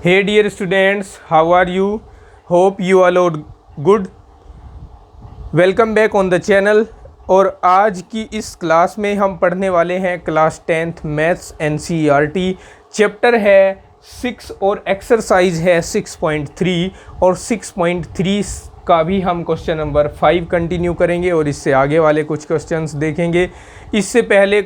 Hey dear students, how are you? Hope you all are good. Welcome back on the channel. और आज की इस class में हम पढ़ने वाले हैं class 10th maths NCERT। Chapter है 6 और एक्सरसाइज है 6.3 और 6.3 का भी हम क्वेश्चन नंबर 5 कंटिन्यू करेंगे और इससे आगे वाले कुछ क्वेश्चंस देखेंगे। इससे पहले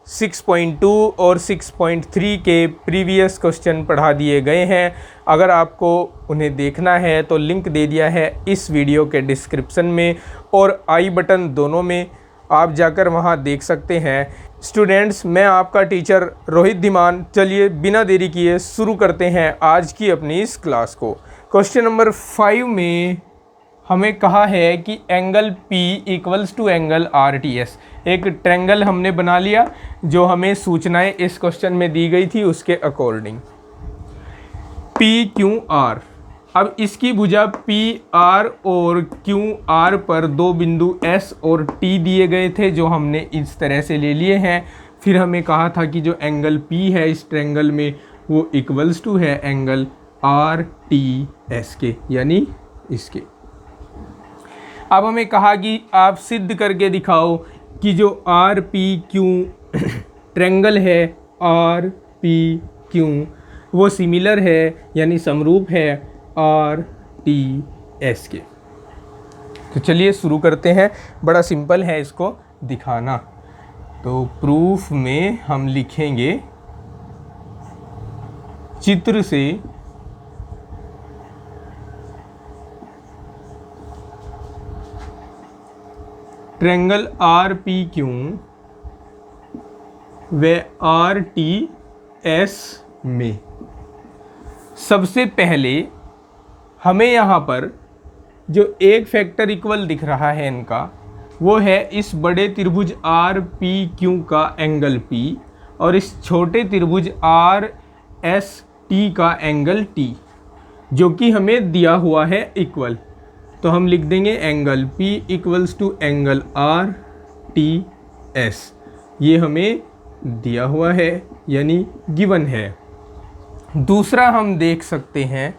6.2 और 6.3 के प्रीवियस क्वेश्चन पढ़ा दिए गए हैं। अगर आपको उन्हें देखना है तो लिंक दे दिया है इस वीडियो के डिस्क्रिप्शन में और आई बटन दोनों में, आप जाकर वहां देख सकते हैं। स्टूडेंट्स, मैं आपका टीचर रोहित धीमान। चलिए बिना देरी किए शुरू करते हैं आज की अपनी इस क्लास को। क्वेश्चन नंबर 5 में हमें कहा है कि angle P equals to angle RTS। एक ट्रायंगल हमने बना लिया जो हमें सूचनाएं इस क्वेश्चन में दी गई थी उसके अकॉर्डिंग। PQR। अब इसकी भुजा PR और QR पर दो बिंदु S और T दिए गए थे जो हमने इस तरह से ले लिए हैं। फिर हमें कहा था कि जो एंगल P है इस ट्रायंगल में वो इक्वल्स टू है एंगल RTS के, यानी इसके। अब हमें कहा कि आप सिद्ध करके दिखाओ कि जो RPQ ट्रायंगल है RPQ वो सिमिलर है यानी समरूप है RTS के। तो चलिए शुरू करते हैं। बड़ा सिंपल है इसको दिखाना। तो प्रूफ में हम लिखेंगे चित्र से ट्रायंगल RPQ व RTS में सबसे पहले हमें यहाँ पर जो एक फैक्टर इक्वल दिख रहा है इनका वो है इस बड़े त्रिभुज RPQ का एंगल P और इस छोटे त्रिभुज RST का एंगल T, जो कि हमें दिया हुआ है इक्वल। तो हम लिख देंगे angle P equals to angle RTS। ये हमें दिया हुआ है यानी गिवन है। दूसरा हम देख सकते हैं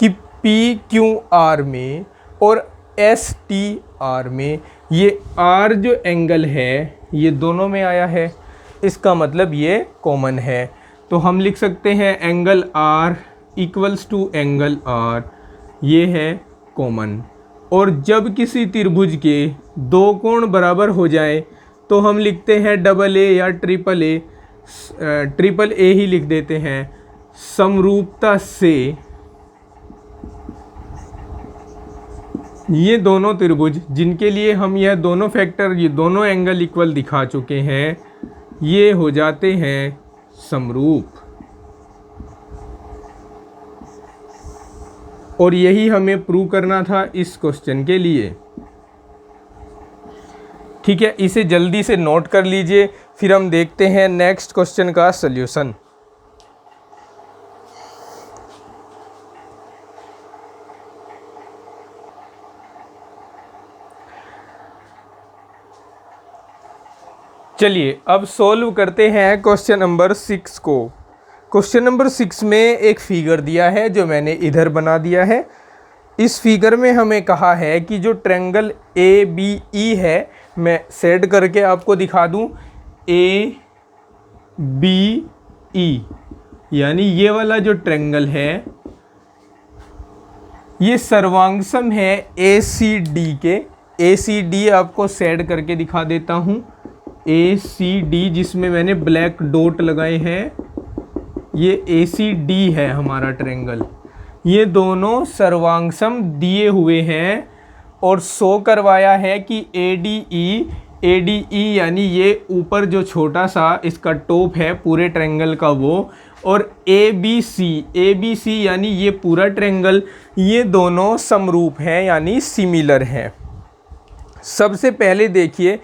कि PQR में और STR में ये R जो एंगल है ये दोनों में आया है, इसका मतलब ये कॉमन है। तो हम लिख सकते हैं angle R equals to angle R, ये है कॉमन। और जब किसी त्रिभुज के दो कोण बराबर हो जाए तो हम लिखते हैं AA या ट्रिपल ए ही लिख देते हैं। समरूपता से ये दोनों त्रिभुज जिनके लिए हम यह दोनों फैक्टर, ये दोनों एंगल इक्वल दिखा चुके हैं, ये हो जाते हैं समरूप। और यही हमें प्रूव करना था इस क्वेश्चन के लिए। ठीक है, इसे जल्दी से नोट कर लीजिए, फिर हम देखते हैं नेक्स्ट क्वेश्चन का सल्यूशन। चलिए अब सॉल्व करते हैं क्वेश्चन नंबर 6 को। क्वेश्चन नंबर 6 में एक फिगर दिया है जो मैंने इधर बना दिया है। इस फिगर में हमें कहा है कि जो ट्रायंगल ABE है, मैं सेट करके आपको दिखा दूं, ABE यानी ये वाला जो ट्रायंगल है ये सर्वांगसम है ACD के। ACD आपको सेट करके दिखा देता हूं। ACD जिसमें मैंने ब्लैक डॉट लगाए हैं, ये ACD है हमारा ट्रायंगल। ये दोनों सर्वांगसम दिए हुए हैं और शो करवाया है कि ADE यानी ये ऊपर जो छोटा सा इसका टॉप है पूरे ट्रायंगल का वो, और ABC यानी ये पूरा ट्रायंगल, ये दोनों समरूप हैं यानी सिमिलर हैं। सबसे पहले देखिए,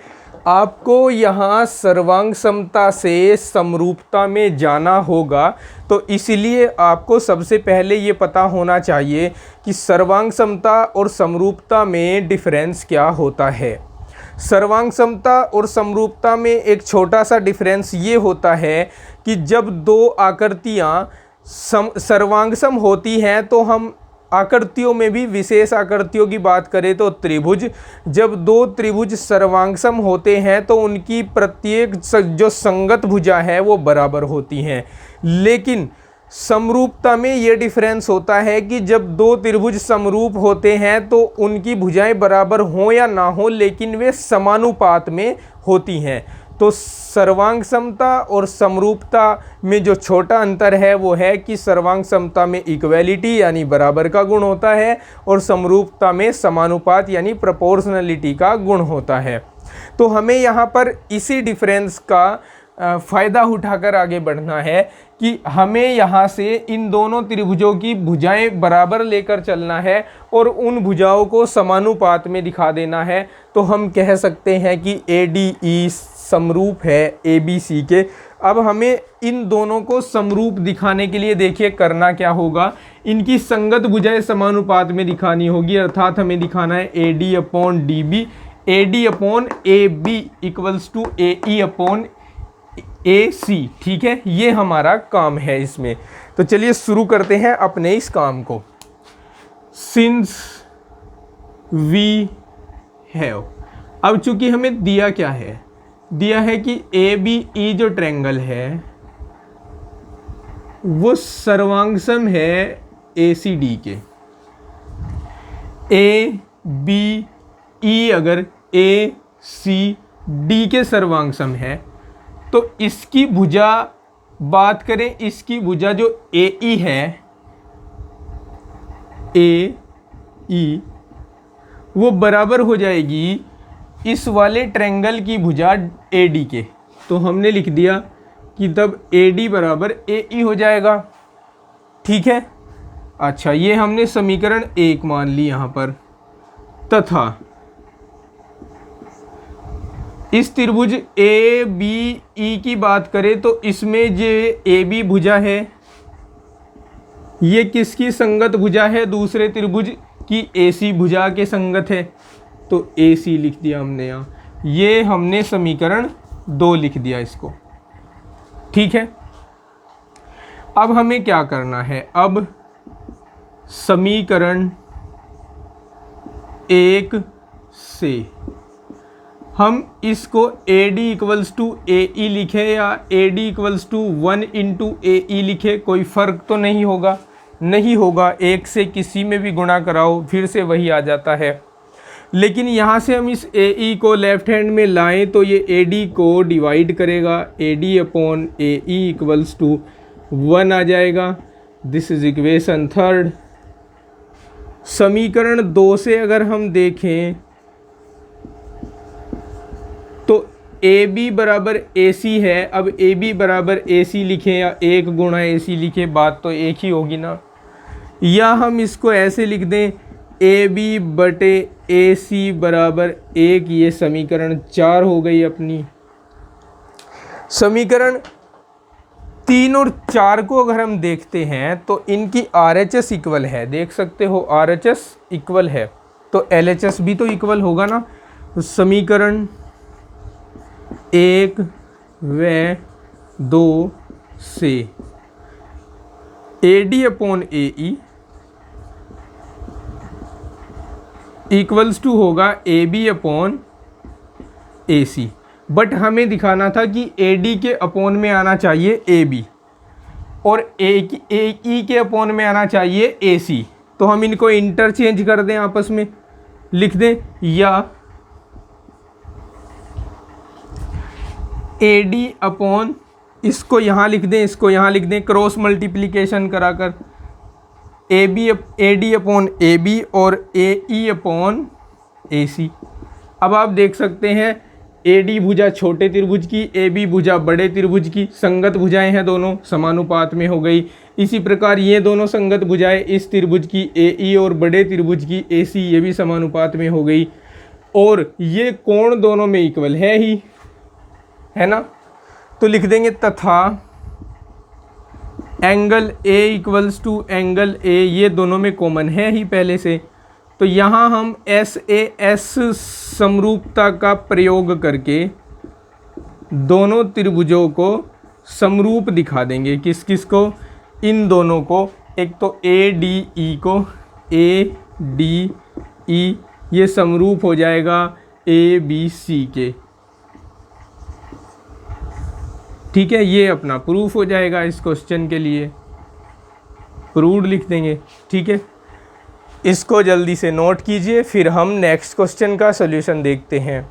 आपको यहाँ सर्वांग समता से समरूपता में जाना होगा, तो इसलिए आपको सबसे पहले ये पता होना चाहिए कि सर्वांग समता और समरूपता में डिफरेंस क्या होता है। सर्वांग समता और समरूपता में एक छोटा सा डिफरेंस ये होता है कि जब दो आकृतियाँ सर्वांग सम होती हैं तो हम आकृतियों में भी विशेष आकृतियों की बात करें तो त्रिभुज, जब दो त्रिभुज सर्वांग सम होते हैं तो उनकी प्रत्येक जो संगत भुजा है वो बराबर होती हैं। लेकिन समरूपता में ये डिफरेंस होता है कि जब दो त्रिभुज समरूप होते हैं तो उनकी भुजाएं बराबर हों या ना हो, लेकिन वे समानुपात में होती हैं। तो सर्वांग समता और समरूपता में जो छोटा अंतर है वो है कि सर्वांग समता में इक्वलिटी यानी बराबर का गुण होता है और समरूपता में समानुपात यानी प्रोपोर्शनलिटी का गुण होता है। तो हमें यहाँ पर इसी डिफरेंस का फ़ायदा उठाकर आगे बढ़ना है कि हमें यहाँ से इन दोनों त्रिभुजों की भुजाएं बराबर लेकर चलना है और उन भुजाओं को समानुपात में दिखा देना है। तो हम कह सकते हैं कि ADE समरूप है ABC के। अब हमें इन दोनों को समरूप दिखाने के लिए देखिए करना क्या होगा, इनकी संगत भुजाएं समानुपात में दिखानी होगी, अर्थात हमें दिखाना है AD/DB, AD/AB equals to AE/AC। ठीक है, ये हमारा काम है इसमें। तो चलिए शुरू करते हैं अपने इस काम को। सिंस वी हैव, अब चूंकि हमें दिया क्या है, दिया है कि ABE जो ट्रायंगल है वो सर्वांगसम है ACD के। ABE अगर ACD के सर्वांगसम है तो इसकी भुजा बात करें, इसकी भुजा जो AE है, AE वो बराबर हो जाएगी इस वाले ट्रायंगल की भुजा AD के। तो हमने लिख दिया कि तब AD बराबर AE हो जाएगा। ठीक है, अच्छा ये हमने समीकरण 1 मान ली यहाँ पर। तथा इस त्रिभुज ABE की बात करें तो इसमें जो AB भुजा है ये किसकी संगत भुजा है, दूसरे त्रिभुज की AC भुजा के संगत है। तो AC लिख दिया हमने यहाँ, ये हमने समीकरण 2 लिख दिया इसको। ठीक है, अब हमें क्या करना है, अब समीकरण 1 से हम इसको AD इक्वल्स टू AE लिखें या AD equals to 1 into AE लिखें, कोई फ़र्क तो नहीं होगा, नहीं होगा। एक से किसी में भी गुणा कराओ फिर से वही आ जाता है। लेकिन यहाँ से हम इस AE को लेफ्ट हैंड में लाएं तो ये AD को डिवाइड करेगा, AD/AE इक्वल्स टू 1 आ जाएगा। This is equation 3। समीकरण 2 से अगर हम देखें तो AB बराबर AC है। अब AB बराबर AC लिखें या 1 गुणा AC लिखें, बात तो एक ही होगी ना। या हम इसको ऐसे लिख दें AB/AC बराबर 1, ये समीकरण 4 हो गई अपनी। समीकरण 3 और 4 को अगर हम देखते हैं तो इनकी RHS इक्वल है, देख सकते हो RHS इक्वल है, तो LHS भी तो इक्वल होगा ना। तो समीकरण 1 व 2 से AD/AE इक्वल्स टू होगा AB/AC। बट हमें दिखाना था कि AD के अपोन में आना चाहिए AB और AE के अपोन में आना चाहिए AC। तो हम इनको इंटरचेंज कर दें, आपस में लिख दें, या AD अपॉन, इसको यहाँ लिख दें, इसको यहाँ लिख दें, क्रॉस मल्टीप्लिकेशन कराकर AD/AB और AE/AC। अब आप देख सकते हैं AD भुजा छोटे त्रिभुज की, AB भुजा बड़े त्रिभुज की, संगत भुजाएं हैं, दोनों समानुपात में हो गई। इसी प्रकार ये दोनों संगत भुजाएं इस त्रिभुज की AE और बड़े त्रिभुज की AC, ये भी समानुपात में हो गई। और ये कोण दोनों में इक्वल है ही, है ना। तो लिख देंगे तथा angle A equals to angle A, ये दोनों में कॉमन है ही पहले से। तो यहाँ हम SAS समरूपता का प्रयोग करके दोनों त्रिभुजों को समरूप दिखा देंगे। किस किस को, इन दोनों को, एक तो ए डी ई को, ए डी ई ये समरूप हो जाएगा ए बी सी के। ठीक है, ये अपना प्रूफ हो जाएगा इस क्वेश्चन के लिए, प्रूव्ड लिख देंगे। ठीक है, इसको जल्दी से नोट कीजिए, फिर हम नेक्स्ट क्वेश्चन का सॉल्यूशन देखते हैं।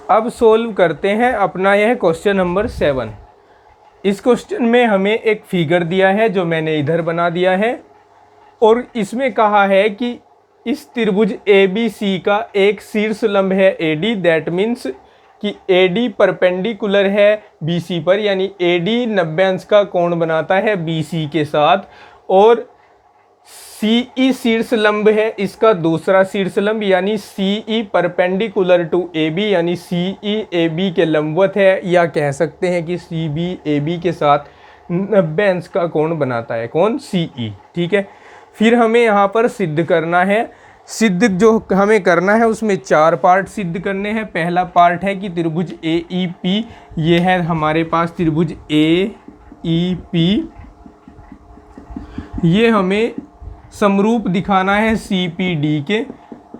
अब सोल्व करते हैं अपना यह क्वेश्चन नंबर 7। इस क्वेश्चन में हमें एक फिगर दिया है जो मैंने इधर बना दिया है, और इसमें कहा है कि इस त्रिभुज ए बी सी का एक शीर्ष लंब है ए डी, दैट मीन्स कि ए डी परपेंडिकुलर है बी सी पर, यानी ए डी 90 अंश का कोण बनाता है बी सी के साथ, और सी ई शीर्ष लंब है इसका दूसरा शीर्ष लंब, यानी C E perpendicular to A B, यानी सी ई ए बी के लंबवत है, या कह सकते हैं कि सी बी ए बी के साथ 90 अंश का कोण बनाता है, कौन, सी ई। ठीक है, फिर हमें यहाँ पर सिद्ध करना है। सिद्ध जो हमें करना है उसमें 4 पार्ट सिद्ध करने हैं। पहला पार्ट है कि त्रिभुज ए ई पी, ये है हमारे पास त्रिभुज ए ई पी, ये हमें समरूप दिखाना है सी पी डी के।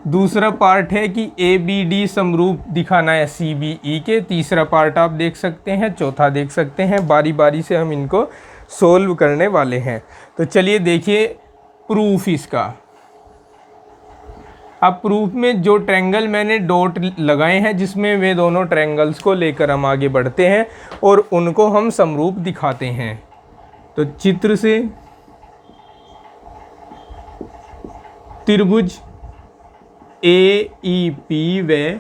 दूसरा पार्ट है कि ए बी डी समरूप दिखाना है सी बी ई के। तीसरा पार्ट आप देख सकते हैं, चौथा देख सकते हैं। बारी बारी से हम इनको सोल्व करने वाले हैं। तो चलिए देखिए प्रूफ इसका। अब प्रूफ में जो ट्रायंगल मैंने डॉट लगाए हैं, जिसमें वे दोनों ट्रायंगल्स को लेकर हम आगे बढ़ते हैं और उनको हम समरूप दिखाते हैं। तो चित्र से त्रिभुज ए ई पी व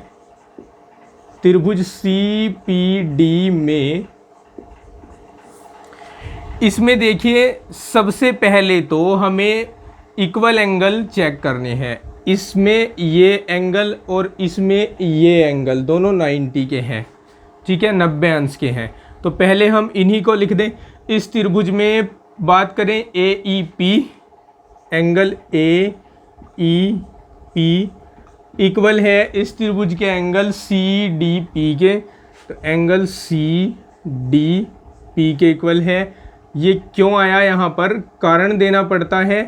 त्रिभुज सी पी डी में, इसमें देखिए सबसे पहले तो हमें इक्वल एंगल चेक करने हैं। इसमें ये एंगल और इसमें ये एंगल दोनों 90 के हैं। ठीक है, 90 अंश के हैं। तो पहले हम इन्हीं को लिख दें। इस त्रिभुज में बात करें A E P, angle A E P equal है इस त्रिभुज के एंगल सी डी पी के। तो एंगल सी डी पी के इक्वल है। ये क्यों आया, यहाँ पर कारण देना पड़ता है।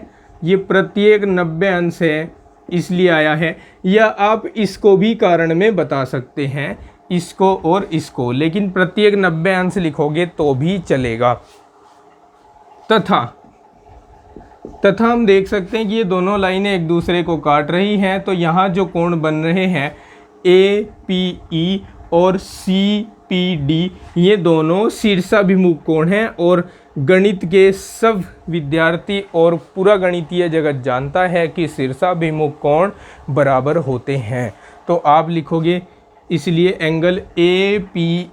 ये प्रत्येक 90 अंश है इसलिए आया है, या आप इसको भी कारण में बता सकते हैं, इसको और इसको, लेकिन प्रत्येक 90 अंश लिखोगे तो भी चलेगा। तथा हम देख सकते हैं कि ये दोनों लाइनें एक दूसरे को काट रही हैं। तो यहाँ जो कोण बन रहे हैं ए पी ई और सी पी डी, ये दोनों शीर्षाभिमुख कोण हैं, और गणित के सब विद्यार्थी और पूरा गणितीय जगत जानता है कि शीर्षाभिमुख कोण बराबर होते हैं। तो आप लिखोगे, इसलिए एंगल ए पी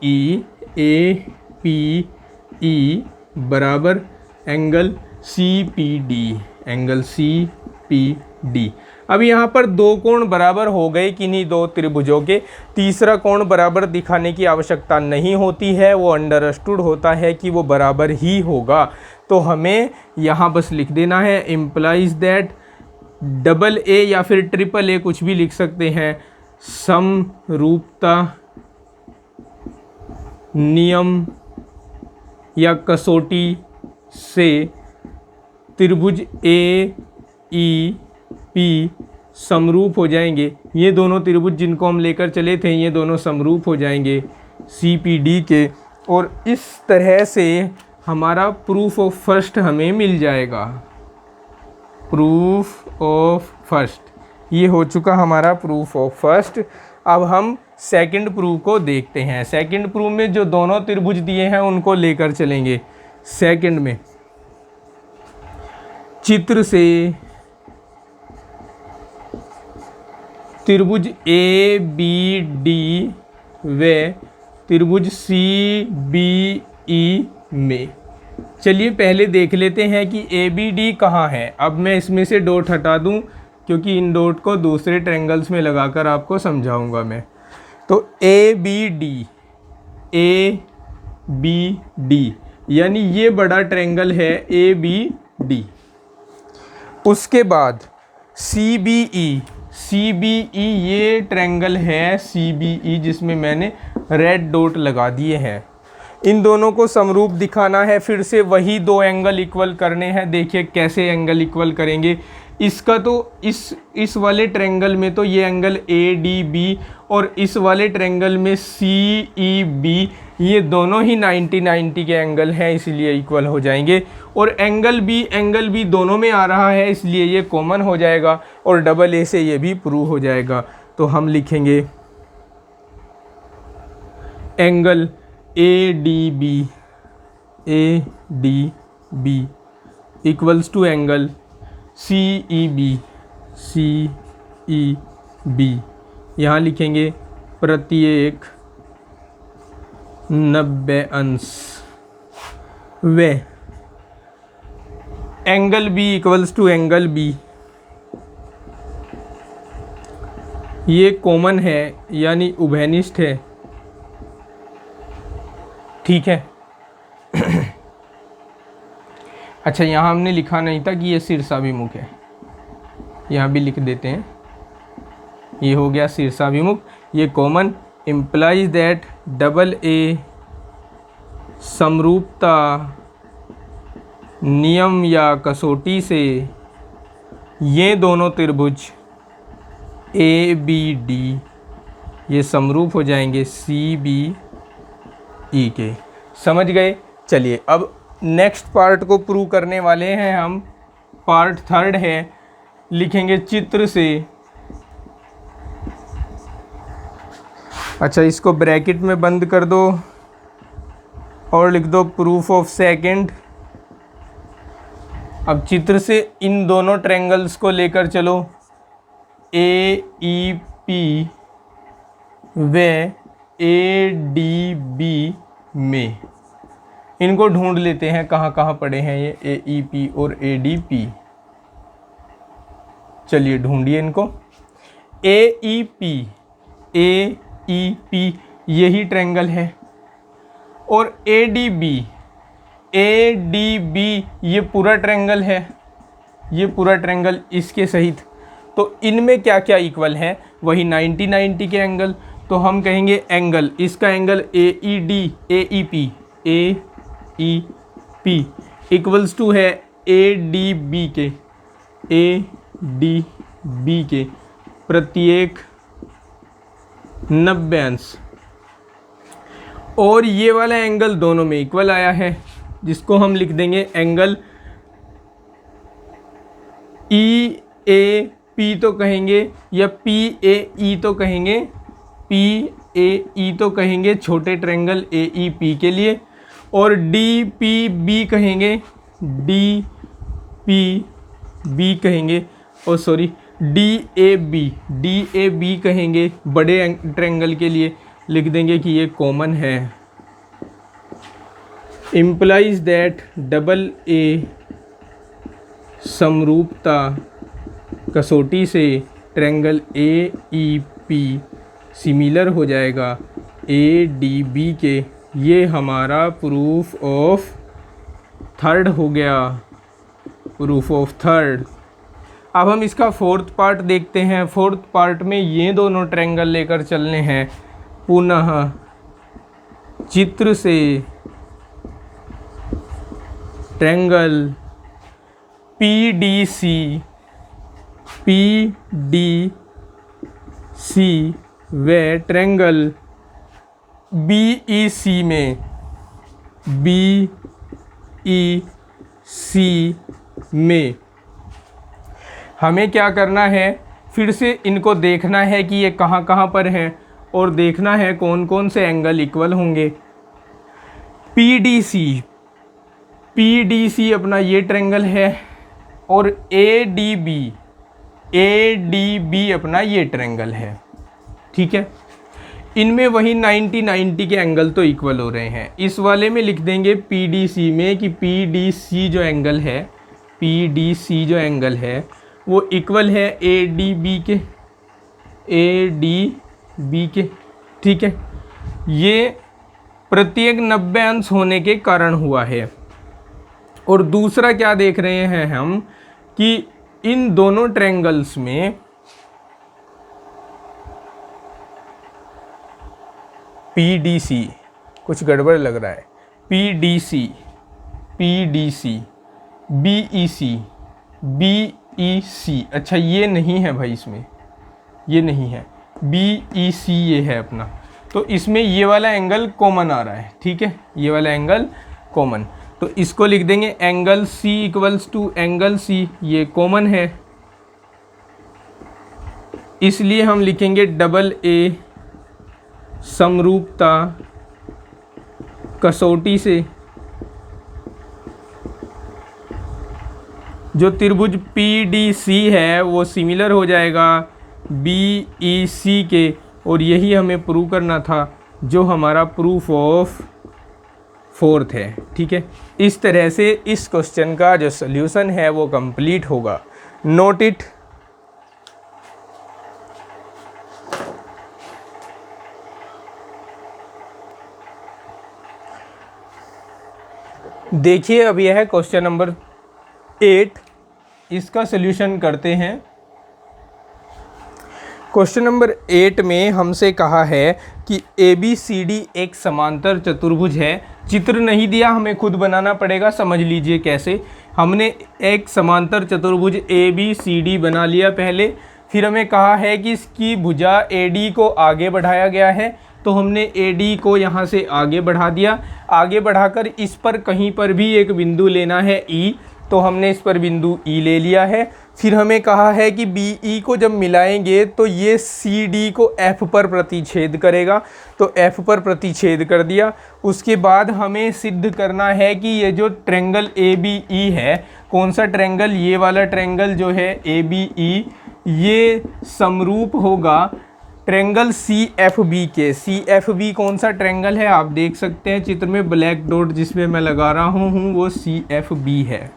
ई बराबर angle C P D, angle C P D. अब यहाँ पर दो कोण बराबर हो गए किन्हीं दो त्रिभुजों के। तीसरा कोण बराबर दिखाने की आवश्यकता नहीं होती है, वो अंडरस्टूड होता है कि वो बराबर ही होगा। तो हमें यहाँ बस लिख देना है, इम्प्लाइज दैट डबल ए या फिर ट्रिपल ए कुछ भी लिख सकते हैं, समरूपता नियम या कसौटी से त्रिभुज ए ई पी समरूप हो जाएंगे। ये दोनों त्रिभुज जिनको हम लेकर चले थे, ये दोनों समरूप हो जाएंगे सी पी डी के, और इस तरह से हमारा प्रूफ ऑफ फर्स्ट हमें मिल जाएगा। प्रूफ ऑफ फर्स्ट, ये हो चुका हमारा प्रूफ ऑफ फर्स्ट। अब हम सेकंड प्रूफ को देखते हैं। सेकंड प्रूफ में जो दोनों त्रिभुज दिए हैं उनको लेकर चलेंगे। सेकंड में चित्र से त्रिभुज ए बी डी व त्रिभुज सी बी ई में, चलिए पहले देख लेते हैं कि ए बी डी कहाँ है। अब मैं इसमें से डॉट हटा दूं क्योंकि इन डॉट को दूसरे ट्रायंगल्स में लगाकर आपको समझाऊंगा मैं। तो ए बी डी यानी ये बड़ा ट्रायंगल है ए बी डी, उसके बाद सी बी ई ये ट्रायंगल है सी बी ई, जिसमें मैंने रेड डॉट लगा दिए हैं। इन दोनों को समरूप दिखाना है, फिर से वही दो एंगल इक्वल करने हैं। देखिए कैसे एंगल इक्वल करेंगे। इसका तो इस वाले ट्रायंगल में तो ये एंगल ए डी बी और इस वाले ट्रायंगल में सी ई बी, ये दोनों ही 90-90 के एंगल हैं, इसलिए इक्वल हो जाएंगे। और एंगल बी दोनों में आ रहा है, इसलिए ये कॉमन हो जाएगा और डबल ए से ये भी प्रूव हो जाएगा। तो हम लिखेंगे angle A D B equals to angle C E B, यहाँ लिखेंगे प्रत्येक 90 अंश व angle B equals to angle B, ये कॉमन है यानी उभयनिष्ठ है। ठीक है। अच्छा, यहाँ हमने लिखा नहीं था कि ये शीर्षाभिमुख है, यहाँ भी लिख देते हैं। ये हो गया शीर्षाभिमुख, ये common implies that double A समरूपता नियम या कसौटी से ये दोनों त्रिभुज ए बी डी ये समरूप हो जाएंगे सी बी ई के। समझ गए। चलिए अब नेक्स्ट पार्ट को प्रूव करने वाले हैं हम। पार्ट थर्ड है, लिखेंगे चित्र से। अच्छा, इसको ब्रैकेट में बंद कर दो और लिख दो प्रूफ ऑफ सेकंड। अब चित्र से इन दोनों ट्रायंगल्स को लेकर चलो, ए ई पी व ए डी बी में। इनको ढूंढ लेते हैं कहाँ कहाँ पड़े हैं ये ए ई पी और ए डी पी। चलिए ढूंढिए इनको। ए ई पी यही ट्रायंगल है और ए डी बी ये पूरा ट्रायंगल है, ये पूरा ट्रायंगल इसके सहित। तो इनमें क्या क्या इक्वल है, वही 90-90 के एंगल। तो हम कहेंगे एंगल, इसका angle A E P equals to है ए डी बी के प्रत्येक 90 अंश। और ये वाला एंगल दोनों में इक्वल आया है, जिसको हम लिख देंगे एंगल ई ए पी तो कहेंगे या पी ए ई तो कहेंगे, पी ए ई तो कहेंगे छोटे ट्रायंगल ए ई पी के लिए, और डी पी बी कहेंगे, डी पी बी कहेंगे, और सॉरी डी ए बी कहेंगे बड़े ट्रायंगल के लिए। लिख देंगे कि ये कॉमन है। इम्प्लाइज दैट डबल ए समरूपता कसौटी से triangle A E P similar हो जाएगा ए डी बी के। ये हमारा प्रूफ ऑफ थर्ड हो गया, प्रूफ ऑफ थर्ड। अब हम इसका फोर्थ पार्ट देखते हैं। फोर्थ पार्ट में ये दोनों ट्रायंगल लेकर चलने हैं। पुनः चित्र से ट्रायंगल पी डी सी व ट्रायंगल बी ई सी में हमें क्या करना है, फिर से इनको देखना है कि ये कहाँ कहाँ पर है और देखना है कौन कौन से एंगल इक्वल होंगे। पी डी सी अपना ये ट्रायंगल है और ए डी बी अपना ये ट्रायंगल है। ठीक है, इनमें वही 90-90 के एंगल तो इक्वल हो रहे हैं। इस वाले में लिख देंगे पी डी सी में कि पी डी सी जो एंगल है वो इक्वल है ए डी बी के। ठीक है, ये प्रत्येक 90 अंश होने के कारण हुआ है। और दूसरा क्या देख रहे हैं हम कि इन दोनों ट्रायंगल्स में PDC, कुछ गड़बड़ लग रहा है, PDC, BEC, अच्छा ये नहीं है भाई, इसमें ये नहीं है, BEC ये है अपना, तो इसमें ये वाला एंगल कॉमन आ रहा है, ठीक है, ये वाला एंगल कॉमन, तो इसको लिख देंगे angle C equals to angle C, ये कॉमन है, इसलिए हम लिखेंगे डबल A समरूपता कसौटी से जो त्रिभुज PDC है वो सिमिलर हो जाएगा BEC के, और यही हमें प्रूव करना था, जो हमारा प्रूफ ऑफ फोर्थ है, ठीक है। इस तरह से इस क्वेश्चन का जो सल्यूशन है वो कंप्लीट होगा। Note it. देखिए अब यह है क्वेश्चन नंबर 8, इसका सल्यूशन करते हैं। क्वेश्चन नंबर 8 में हमसे कहा है कि ABCD एक समांतर चतुर्भुज है। चित्र नहीं दिया, हमें खुद बनाना पड़ेगा, समझ लीजिए कैसे। हमने एक समांतर चतुर्भुज ABCD बना लिया पहले, फिर हमें कहा है कि इसकी भुजा AD को आगे बढ़ाया गया है, तो हमने AD को यहाँ से आगे बढ़ा दिया। आगे बढ़ाकर इस पर कहीं पर भी एक बिंदु लेना है E, तो हमने इस पर बिंदु E ले लिया है। फिर हमें कहा है कि BE को जब मिलाएंगे तो ये CD को F पर प्रतिच्छेद करेगा, तो F पर प्रतिच्छेद कर दिया। उसके बाद हमें सिद्ध करना है कि ये जो ट्रायंगल ABE है, कौन सा ट्रायंगल, ये वाला ट्रायंगल जो है ABE, ये समरूप होगा ट्रायंगल CFB के। CFB कौन सा ट्रायंगल है आप देख सकते हैं चित्र में, ब्लैक डॉट जिसमें मैं लगा रहा हूँ वो CFB है,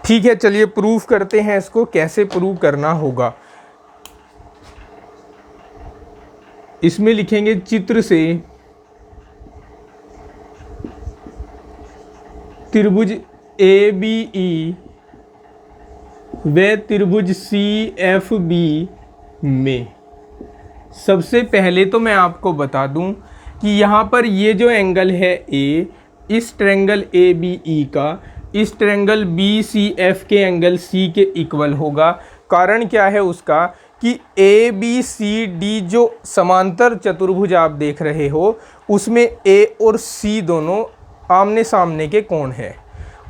ठीक है। चलिए प्रूफ करते हैं इसको, कैसे प्रूफ करना होगा। इसमें लिखेंगे चित्र से त्रिभुज ABE व त्रिभुज CFB में। सबसे पहले तो मैं आपको बता दूं कि यहाँ पर ये जो एंगल है A, इस ट्रायंगल ABE का इस ट्रायंगल BCF के एंगल C के इक्वल होगा। कारण क्या है उसका कि ABCD जो समांतर चतुर्भुज आप देख रहे हो, उसमें A और C दोनों आमने सामने के कोण हैं,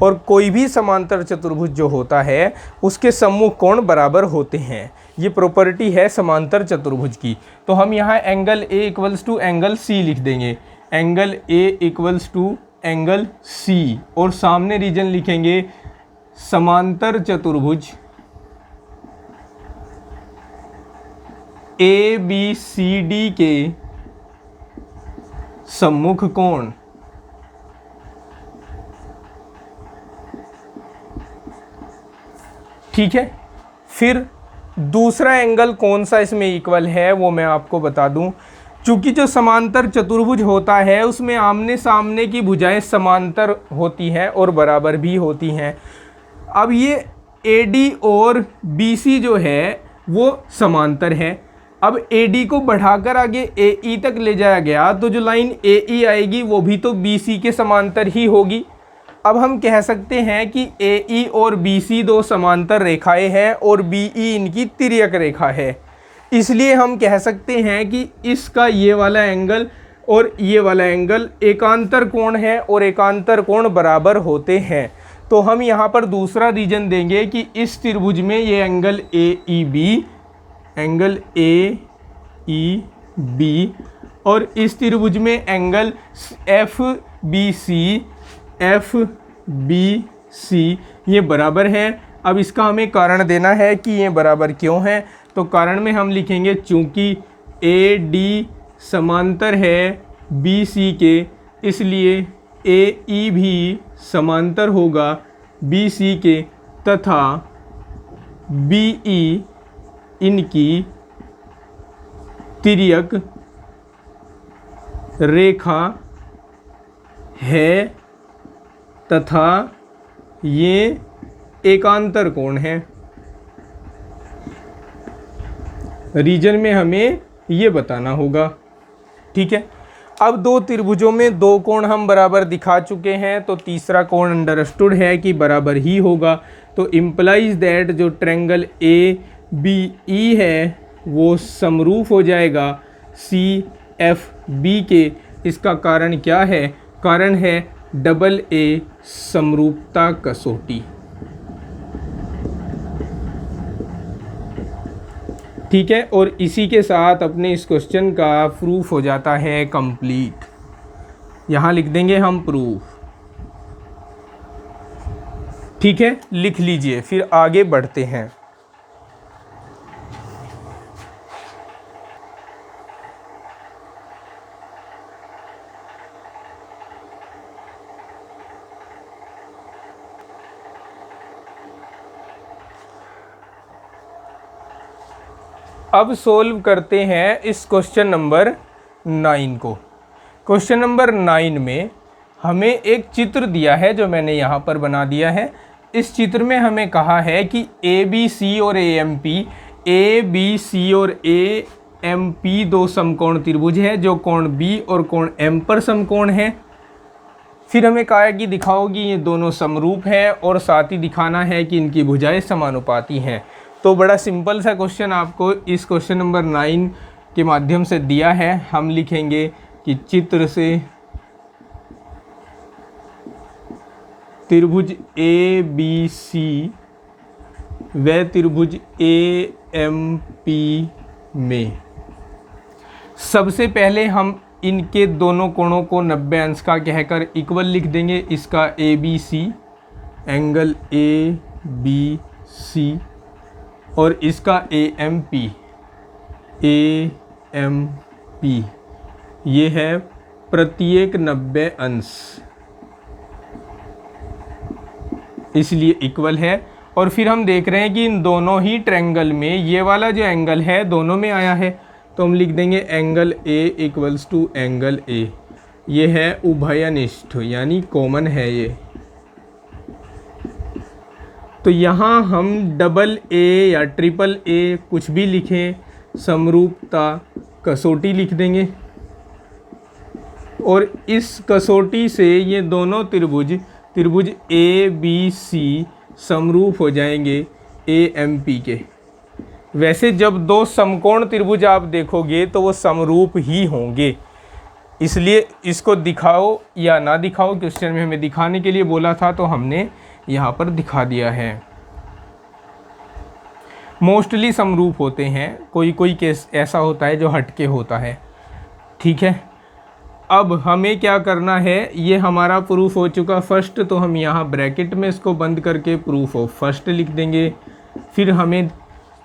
और कोई भी समांतर चतुर्भुज जो होता है उसके सम्मुख कोण बराबर होते हैं। ये प्रॉपर्टी है समांतर चतुर्भुज की। तो हम यहाँ angle A equals to angle C लिख देंगे, angle A equals to angle C, और सामने रीजन लिखेंगे समांतर चतुर्भुज ABCD के सम्मुख कोण। ठीक है, फिर दूसरा एंगल कौन सा इसमें इक्वल है वो मैं आपको बता दूं। चूंकि जो समांतर चतुर्भुज होता है उसमें आमने सामने की भुजाएं समांतर होती हैं और बराबर भी होती हैं। अब ये AD और BC जो है वो समांतर है। अब AD को बढ़ाकर आगे AE तक ले जाया गया तो जो लाइन AE आएगी वो भी तो BC के समांतर ही होगी। अब हम कह सकते हैं कि AE और BC दो समांतर रेखाएं हैं और BE इनकी तिर्यक रेखा है। इसलिए हम कह सकते हैं कि इसका ये वाला एंगल और ये वाला एंगल एकांतर कोण है और एकांतर कोण बराबर होते हैं। तो हम यहाँ पर दूसरा रीजन देंगे कि इस त्रिभुज में ये एंगल AEB और इस त्रिभुज में एंगल FBC ये बराबर है। अब इसका हमें कारण देना है कि ये बराबर क्यों है। तो कारण में हम लिखेंगे चूंकि AD समांतर है BC के, इसलिए AE भी समांतर होगा BC के, तथा BE इनकी तिर्यक रेखा है तथा ये एकांतर कोण है। रीजन में हमें ये बताना होगा। ठीक है, अब दो त्रिभुजों में दो कोण हम बराबर दिखा चुके हैं, तो तीसरा कोण अंडरस्टूड है कि बराबर ही होगा। तो इम्प्लाइज दैट जो ट्रायंगल ए बी ई है वो समरूप हो जाएगा सी एफ बी के। इसका कारण क्या है? कारण है डबल ए समरूपता कसौटी। ठीक है, और इसी के साथ अपने इस क्वेश्चन का प्रूफ हो जाता है कंप्लीट। यहाँ लिख देंगे हम प्रूफ। ठीक है, लिख लीजिए, फिर आगे बढ़ते हैं। अब सोल्व करते हैं इस क्वेश्चन नंबर 9 को। क्वेश्चन नंबर 9 में हमें एक चित्र दिया है जो मैंने यहाँ पर बना दिया है। इस चित्र में हमें कहा है कि ए बी सी और ए एम पी दो समकोण त्रिभुज है जो कोण बी और कोण एम पर समकोण है। फिर हमें कहा है कि दिखाओ कि ये दोनों समरूप हैं और साथ ही दिखाना है कि इनकी भुजाएं समानुपाती हैं। तो बड़ा सिंपल सा क्वेश्चन आपको इस क्वेश्चन नंबर 9 के माध्यम से दिया है। हम लिखेंगे कि चित्र से त्रिभुज ए बी सी व त्रिभुज ए एम पी में सबसे पहले हम इनके दोनों कोणों को 90 अंश का कहकर इक्वल लिख देंगे। इसका A B C, angle A B C, और इसका ए एम पी ये है प्रत्येक 90 अंश, इसलिए इक्वल है। और फिर हम देख रहे हैं कि इन दोनों ही ट्रायंगल में ये वाला जो एंगल है दोनों में आया है, तो हम लिख देंगे angle A equals to angle A. ये है उभयनिष्ठ यानी कॉमन है ये। तो यहाँ हम डबल ए या ट्रिपल ए कुछ भी लिखें, समरूपता कसौटी लिख देंगे। और इस कसौटी से ये दोनों त्रिभुज ए बी सी समरूप हो जाएंगे ए एम पी के। वैसे जब दो समकोण त्रिभुज आप देखोगे तो वो समरूप ही होंगे, इसलिए इसको दिखाओ या ना दिखाओ, क्वेश्चन में हमें दिखाने के लिए बोला था तो हमने यहाँ पर दिखा दिया है। मोस्टली समरूप होते हैं, कोई कोई केस ऐसा होता है जो हटके होता है। ठीक है, अब हमें क्या करना है, ये हमारा प्रूफ हो चुका फर्स्ट, तो हम यहाँ ब्रैकेट में इसको बंद करके प्रूफ ऑफ फर्स्ट लिख देंगे। फिर हमें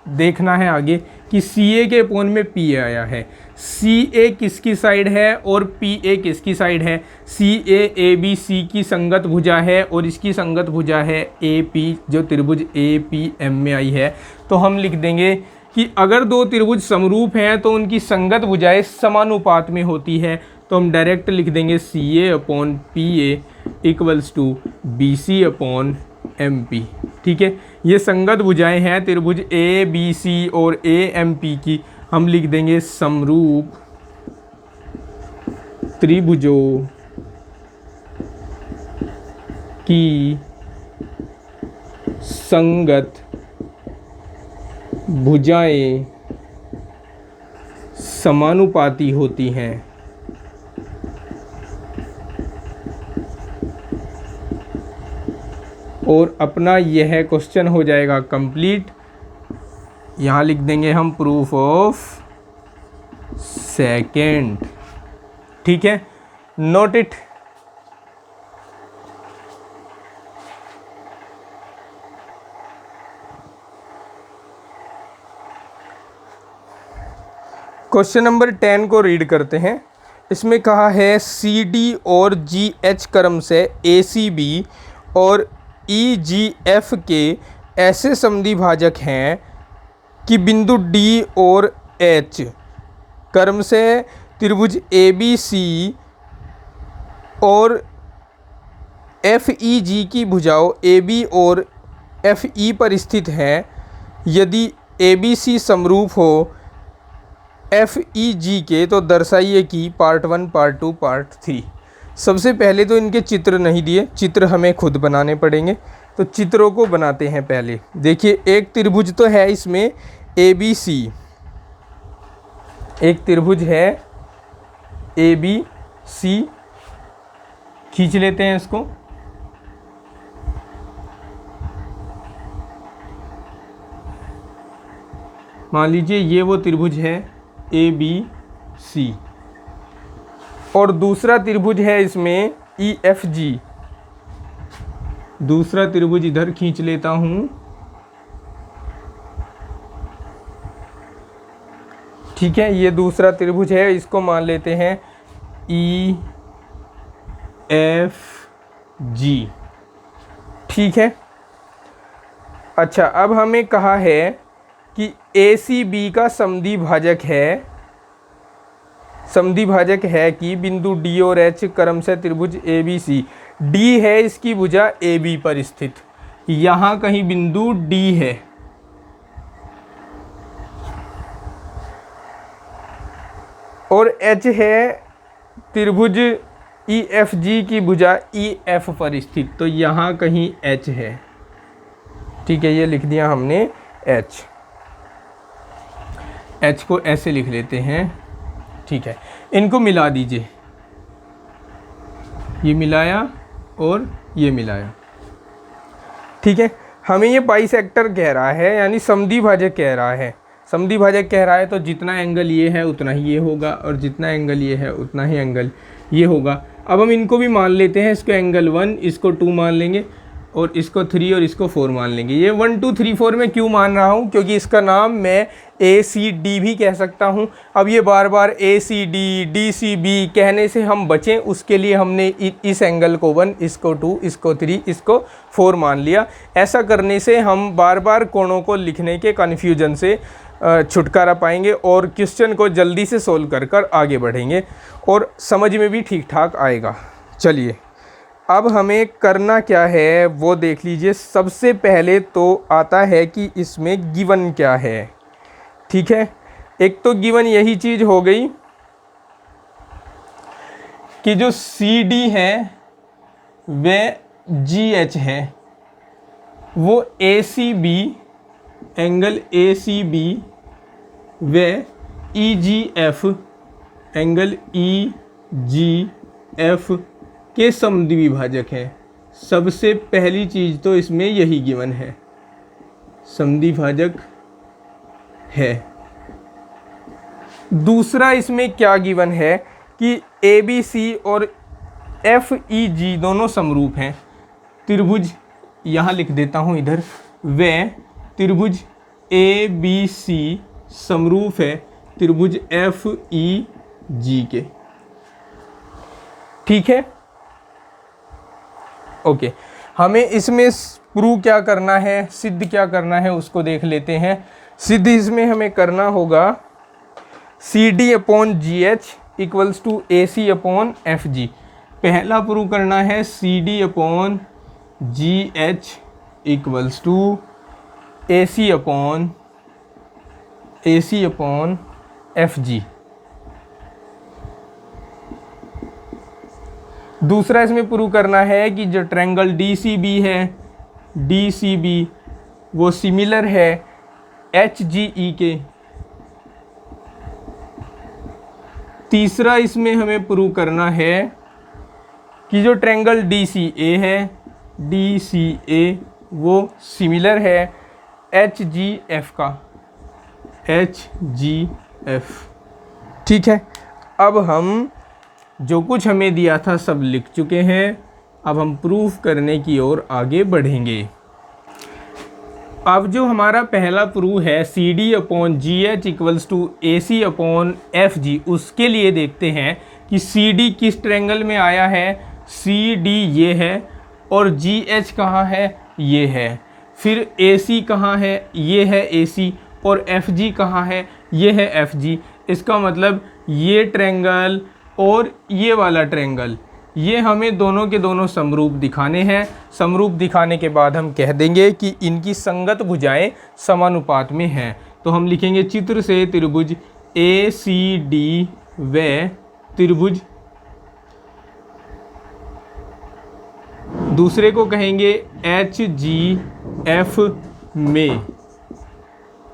देखना है आगे कि सी ए के अपोन में पी आया है। सी ए किसकी साइड है और पी ए किसकी साइड है? सी ए बी सी की संगत भुजा है और इसकी संगत भुजा है ए पी, जो त्रिभुज ए पी एम में आई है। तो हम लिख देंगे कि अगर दो त्रिभुज समरूप हैं तो उनकी संगत भुजाएं समानुपात में होती है। तो हम डायरेक्ट लिख देंगे C A upon P A equals to B C upon M P. ठीक है, ये संगत भुजाएं हैं त्रिभुज ए बी सी और ए एम पी की। हम लिख देंगे समरूप त्रिभुजों की संगत भुजाएं समानुपाती होती हैं। और अपना यह क्वेश्चन हो जाएगा कंप्लीट। यहाँ लिख देंगे हम प्रूफ ऑफ सेकेंड। ठीक है, नोट इट। क्वेश्चन नंबर 10 को रीड करते हैं। इसमें कहा है सी डी और जी एच क्रम से ए सी बी और ई जी एफ के ऐसे समद्विभाजक हैं कि बिंदु डी और एच क्रम से त्रिभुज ए बी सी और एफ ई जी की भुजाओं ए बी और एफ ई पर स्थित हैं। यदि ए बी सी समरूप हो FEG के, तो दर्शाइए कि पार्ट 1, पार्ट 2, पार्ट 3। सबसे पहले तो इनके चित्र नहीं दिए, चित्र हमें खुद बनाने पड़ेंगे, तो चित्रों को बनाते हैं पहले। देखिए एक त्रिभुज तो है इसमें ABC, एक त्रिभुज है ABC, खींच लेते हैं इसको। मान लीजिए ये वो त्रिभुज है ABC, और दूसरा त्रिभुज है इसमें EFG, दूसरा त्रिभुज इधर खींच लेता हूं। ठीक है, ये दूसरा त्रिभुज है, इसको मान लेते हैं EFG। ठीक है, अच्छा अब हमें कहा है कि ACB का समद्वि भाजक है, समद्वि भाजक है कि बिंदु D और H क्रमशः त्रिभुज ABC, D है इसकी भुजा AB पर स्थित, यहाँ कहीं बिंदु D है, और H है त्रिभुज EFG की भुजा EF पर स्थित, तो यहाँ कहीं H है। ठीक है, ये लिख दिया हमने H, H को ऐसे लिख लेते हैं। ठीक है, इनको मिला दीजिए, ये मिलाया और ये मिलाया। ठीक है, हमें ये बाइसेक्टर कह रहा है, यानी समद्वि भाजक कह रहा है। समद्वि भाजक कह रहा है तो जितना एंगल ये है उतना ही ये होगा, और जितना एंगल ये है उतना ही एंगल ये होगा। अब हम इनको भी मान लेते हैं, इसको एंगल 1, इसको 2 मान लेंगे, और इसको 3 और इसको 4 मान लेंगे। ये 1 2 3 4 में क्यों मान रहा हूँ, क्योंकि इसका नाम मैं ACD भी कह सकता हूँ। अब ये बार बार ACD DCB कहने से हम बचें, उसके लिए हमने इस एंगल को 1, इसको 2, इसको 3, इसको 4 मान लिया। ऐसा करने से हम बार बार कोणों को लिखने के कन्फ्यूजन से छुटकारा पाएंगे, और क्वेश्चन को जल्दी से सोल्व कर कर आगे बढ़ेंगे, और समझ में भी ठीक ठाक आएगा। चलिए अब हमें करना क्या है वो देख लीजिए। सबसे पहले तो आता है कि इसमें गिवन क्या है। ठीक है, एक तो गिवन यही चीज़ हो गई कि जो CD है वह GH है, वो ACB एंगल ACB व EGF एंगल EGF के समद्वि भाजक है। सबसे पहली चीज़ तो इसमें यही गिवन है, समद्वि भाजक है। दूसरा इसमें क्या गिवन है कि ABC और FEG दोनों समरूप हैं। त्रिभुज यहाँ लिख देता हूँ इधर, व त्रिभुज ABC समरूप है त्रिभुज FEG के। ठीक है, ओके। हमें इसमें प्रूव क्या करना है, सिद्ध क्या करना है, उसको देख लेते हैं। सिद्ध इसमें हमें करना होगा CD/GH इक्वल्स टू AC/FG। पहला प्रूव करना है CD/GH इक्वल्स टू AC/FG। दूसरा इसमें प्रूव करना है कि जो ट्रायंगल DCB है, DCB वो सिमिलर है HGE के। तीसरा इसमें हमें प्रूव करना है कि जो ट्रायंगल DCA है, DCA वो सिमिलर है HGF का, HGF। ठीक है, अब हम जो कुछ हमें दिया था सब लिख चुके हैं। अब हम प्रूफ करने की ओर आगे बढ़ेंगे। अब जो हमारा पहला प्रूफ है CD/GH इक्वल्स टू AC/FG, उसके लिए देखते हैं कि CD किस ट्रायंगल में आया है। CD ये है और GH कहाँ है, ये है। फिर AC कहाँ है, ये है AC, और FG कहाँ है, ये है FG। इसका मतलब ये ट्रायंगल और ये वाला ट्रायंगल, ये हमें दोनों के दोनों समरूप दिखाने हैं। समरूप दिखाने के बाद हम कह देंगे कि इनकी संगत भुजाएं समानुपात में हैं। तो हम लिखेंगे चित्र से त्रिभुज ACD व त्रिभुज, दूसरे को कहेंगे HGF में।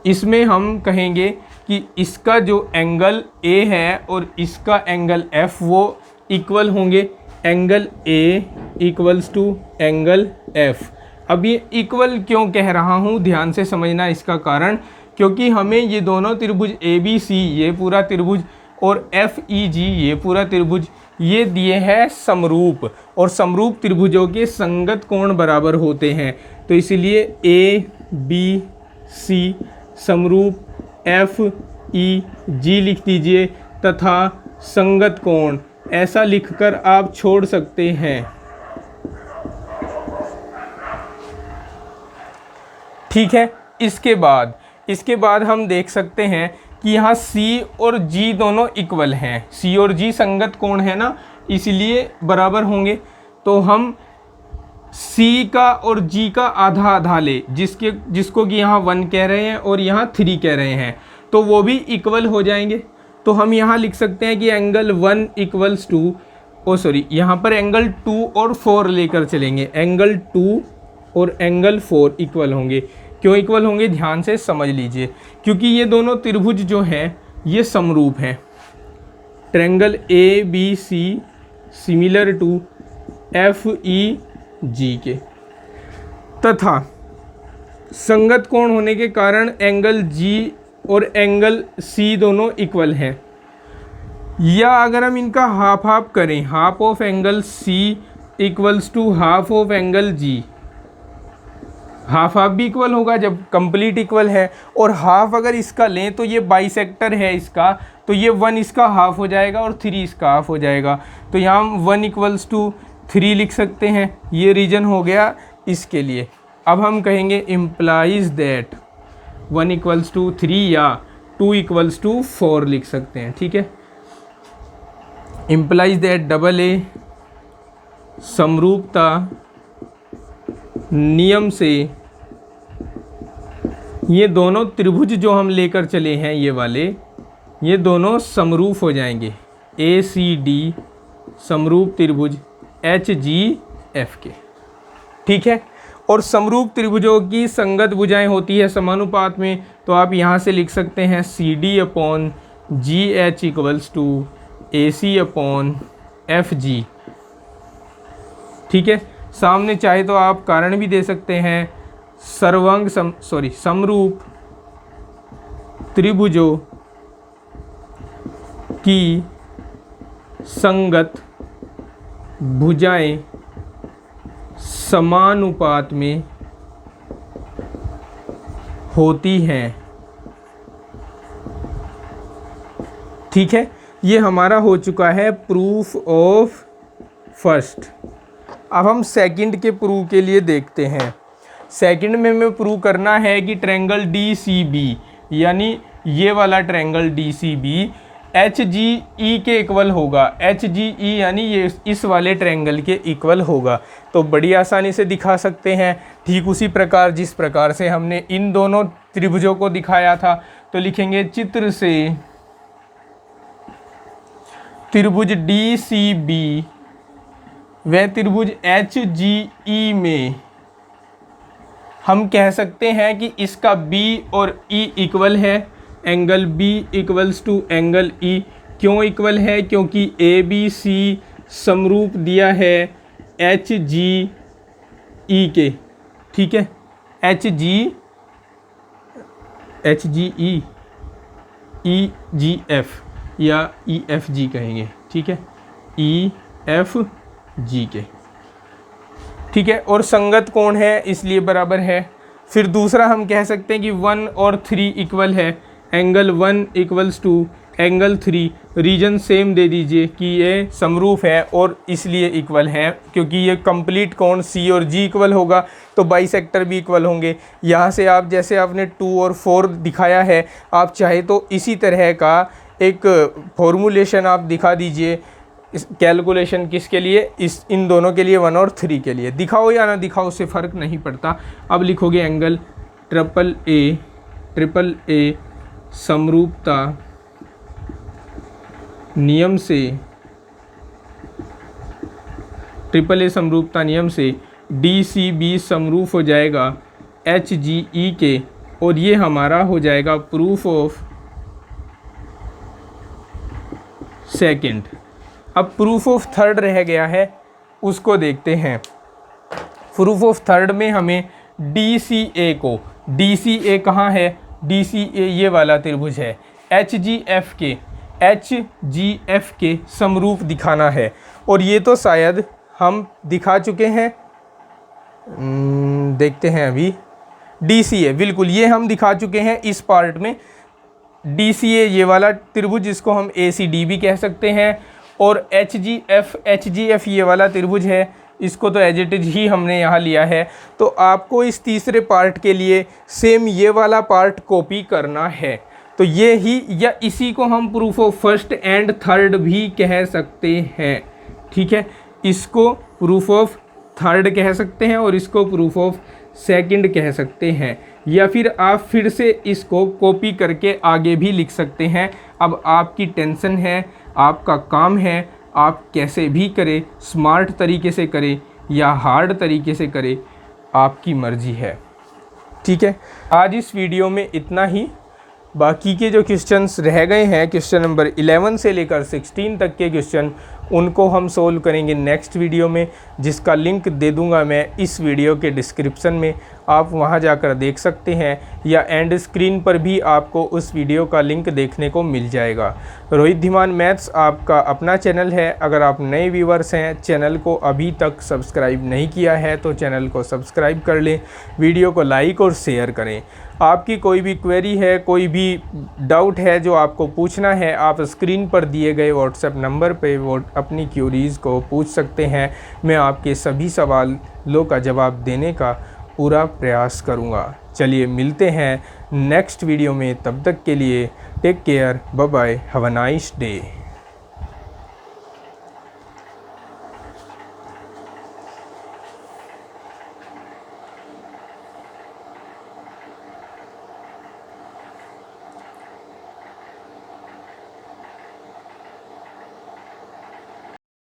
इसमें हम कहेंगे कि इसका जो एंगल A है और इसका एंगल F वो इक्वल होंगे, angle A equals to angle F। अब ये इक्वल क्यों कह रहा हूँ, ध्यान से समझना इसका कारण, क्योंकि हमें ये दोनों त्रिभुज ABC ये पूरा त्रिभुज और FEG ये पूरा त्रिभुज ये दिए हैं समरूप, और समरूप त्रिभुजों के संगत कोण बराबर होते हैं। तो इसीलिए ABC समरूप FEG लिख दीजिए तथा संगत कोण ऐसा लिखकर आप छोड़ सकते हैं। ठीक है, इसके बाद हम देख सकते हैं कि यहाँ C और G दोनों इक्वल हैं। C और G संगत कोण है ना, इसलिए बराबर होंगे। तो हम C का और G का आधा आधा ले, जिसको कि यहाँ 1 कह रहे हैं और यहाँ 3 कह रहे हैं, तो वो भी इक्वल हो जाएंगे। तो हम यहाँ लिख सकते हैं कि एंगल 1 इक्वल्स टू, यहाँ पर एंगल 2 और 4 लेकर चलेंगे। एंगल 2 और एंगल 4 इक्वल होंगे। क्यों इक्वल होंगे, ध्यान से समझ लीजिए, क्योंकि ये दोनों त्रिभुज जो हैं ये समरूप हैं। Triangle ABC similar to FEG के, तथा संगत कोण होने के कारण एंगल G और एंगल C दोनों इक्वल हैं। या अगर हम इनका हाफ हाफ करें, half of angle C equals to half of angle G, half half भी इक्वल होगा जब कंप्लीट इक्वल है। और हाफ अगर इसका लें तो ये बाइसेक्टर है इसका, तो ये 1 इसका हाफ हो जाएगा और 3 इसका हाफ हो जाएगा। तो यहाँ हम 1 इक्वल्स टू 3 लिख सकते हैं। ये रीजन हो गया इसके लिए। अब हम कहेंगे इम्प्लाइज दैट 1 इक्वल्स टू 3 या 2 इक्वल्स टू 4 लिख सकते हैं। ठीक है, इम्प्लाइज दैट AA समरूपता नियम से ये दोनों त्रिभुज जो हम लेकर चले हैं ये वाले, ये दोनों समरूप हो जाएंगे। ACD समरूप त्रिभुज HGF के। ठीक है, और समरूप त्रिभुजों की संगत भुजाएं होती है समानुपात में। तो आप यहाँ से लिख सकते हैं CD/GH इक्वल्स टू AC/FG। ठीक है, सामने चाहे तो आप कारण भी दे सकते हैं, समरूप त्रिभुजों की संगत भुजाएं समानुपात में होती हैं। ठीक है, ये हमारा हो चुका है प्रूफ ऑफ फर्स्ट। अब हम सेकंड के प्रूफ के लिए देखते हैं। सेकंड में हमें प्रूव करना है कि ट्रायंगल DCB, यानी ये वाला ट्रायंगल DCB HGE के इक्वल होगा। HGE यानी ये इस वाले ट्रायंगल के इक्वल होगा। तो बड़ी आसानी से दिखा सकते हैं, ठीक उसी प्रकार जिस प्रकार से हमने इन दोनों त्रिभुजों को दिखाया था। तो लिखेंगे चित्र से त्रिभुज DCB व त्रिभुज HGE में हम कह सकते हैं कि इसका B और E इक्वल है। Angle B equals to angle E। क्यों इक्वल है, क्योंकि ABC समरूप दिया है HGE के। ठीक है, HGE EGF या EFG कहेंगे। ठीक है, EFG के। ठीक है, और संगत कोण है इसलिए बराबर है। फिर दूसरा हम कह सकते हैं कि 1 और 3 इक्वल है। Angle 1 equals to angle 3, reason same दे दीजिए कि ये समरूप है और इसलिए इक्वल है, क्योंकि ये कंप्लीट कोण C और G इक्वल होगा तो बाइसेक्टर भी इक्वल होंगे। यहाँ से आप जैसे आपने 2 और 4 दिखाया है, आप चाहे तो इसी तरह का एक फॉर्मूलेशन आप दिखा दीजिए। कैलकुलेशन किसके लिए, इन दोनों के लिए 1 और 3 के लिए। दिखाओ या ना दिखाओ उससे फ़र्क नहीं पड़ता। अब लिखोगे एंगल AAA समरूपता नियम से, AAA समरूपता नियम से DCB समरूप हो जाएगा HGE के, और ये हमारा हो जाएगा प्रूफ ऑफ सेकंड। अब प्रूफ ऑफ थर्ड रह गया है, उसको देखते हैं। प्रूफ ऑफ थर्ड में हमें DCA को, DCA कहाँ है, DCA ये वाला त्रिभुज है, HGF के समरूप दिखाना है। और ये तो शायद हम दिखा चुके हैं, देखते हैं अभी। DCA बिल्कुल ये हम दिखा चुके हैं इस पार्ट में। DCA ये वाला त्रिभुज जिसको हम ACD भी कह सकते हैं, और HGF ये वाला त्रिभुज है, इसको तो एज इट इज ही हमने यहाँ लिया है। तो आपको इस तीसरे पार्ट के लिए सेम ये वाला पार्ट कॉपी करना है। तो ये ही या इसी को हम proof of first and third भी कह सकते हैं, ठीक है। इसको प्रूफ ऑफ थर्ड कह सकते हैं और इसको प्रूफ ऑफ सेकंड कह सकते हैं, या फिर आप फिर से इसको कॉपी करके आगे भी लिख सकते हैं। अब आपकी टेंशन है, आपका काम है, आप कैसे भी करें, स्मार्ट तरीके से करें या हार्ड तरीके से करें, आपकी मर्जी है, ठीक है। आज इस वीडियो में इतना ही। बाकी के जो क्वेश्चंस रह गए हैं, क्वेश्चन नंबर 11 से लेकर 16 तक के क्वेश्चन, उनको हम सोल्व करेंगे नेक्स्ट वीडियो में, जिसका लिंक दे दूंगा मैं इस वीडियो के डिस्क्रिप्शन में। आप वहां जाकर देख सकते हैं, या एंड स्क्रीन पर भी आपको उस वीडियो का लिंक देखने को मिल जाएगा। रोहित धीमान मैथ्स आपका अपना चैनल है। अगर आप नए व्यूवर्स हैं, चैनल को अभी तक सब्सक्राइब नहीं किया है तो चैनल को सब्सक्राइब कर लें, वीडियो को लाइक और शेयर करें। आपकी कोई भी क्वेरी है, कोई भी डाउट है जो आपको पूछना है, आप स्क्रीन पर दिए गए व्हाट्सएप नंबर पे वो अपनी क्यूरीज़ को पूछ सकते हैं। मैं आपके सभी सवालों का जवाब देने का पूरा प्रयास करूँगा। चलिए मिलते हैं नेक्स्ट वीडियो में, तब तक के लिए take care, bye bye, have a nice day.